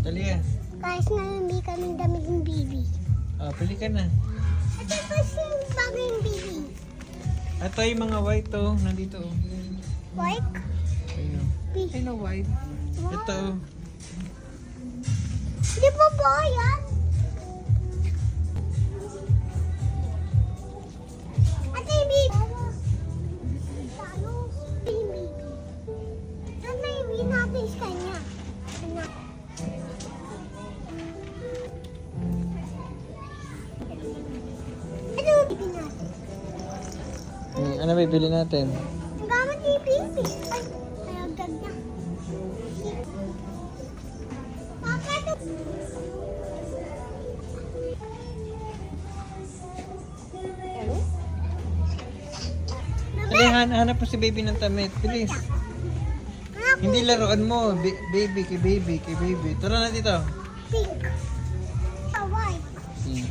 Dali yan. Kahit na hindi kaming damit ng baby. Pili ka na. At ito kasi yung bago yung baby. Ito yung mga white oh. Nandito oh. White? Ayun oh. Ayun oh, white. Ito oh. Di ba po yan? At yung baby. Ano? Yung baby. Saan na yung natin sa kanya? Anak. Ano yung baby natin? Ano bibili natin? Ang gamit yung baby. Ay, nayagdag na. Papa, ito. Dali, hanap po si baby ng tamit. Bilis. Anak, Hindi laruan mo. Baby, kay baby, kay baby. Tara na dito. pink. Ah, white. Hmm.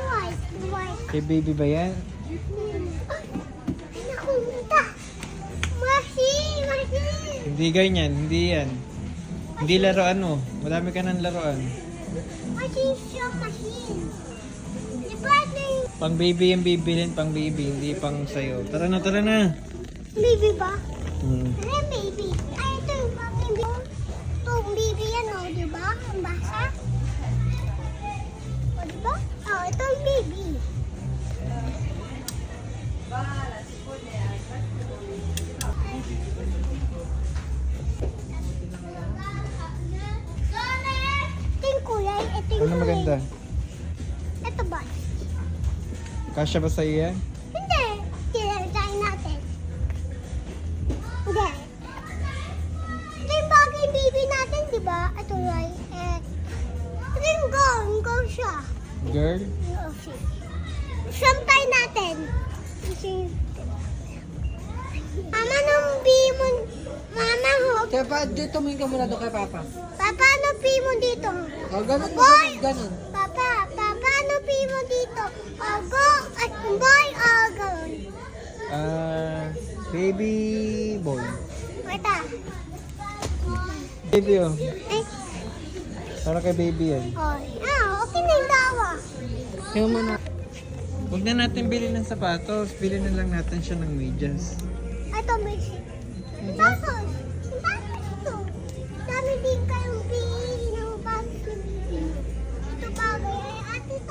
White. White. Kay baby ba yan? Nakunta. Machine. Machine. Hindi ganyan, hindi yan. Hindi laruan mo. Madami ka ng laruan. Machine siya. Machine. Di ba ito yung Pang baby yung bibilin, pang baby, hindi pang sayo. Tara na, tara na. baby ba? Hmm. Ano yung baby? Ay, ito yung baby. Ito yung baby yan, o. Di ba? Ang basa. O, di ba? O, ito yung baby. Ito yung kulay. Ito yung Ano kulay. maganda? Ito ba? Kasya ba sa'yo yan? Hindi. Try natin. Hindi. Ito yung bagay baby natin, di ba? Ito right. Ito yung gown. Yung gown siya. Girl? Yung siya. Sampay natin. Kasi... Mama, nung mo... Mama, ho. Kaya pa, dito mo ka muna doon kay Papa. Papa, ano mo dito? O, ganun, Boy! ganun. Papa, ano mo dito? O, go. At boy, o, gown. Baby boy. Wait ah. Baby oh. Ay, Para kay baby yan. okay na yung dawa. Yung muna. Huwag na natin bilhin ng sapatos. Bilhin na lang natin siya ng medyas. Ito, may tapos ito. Dami din kayo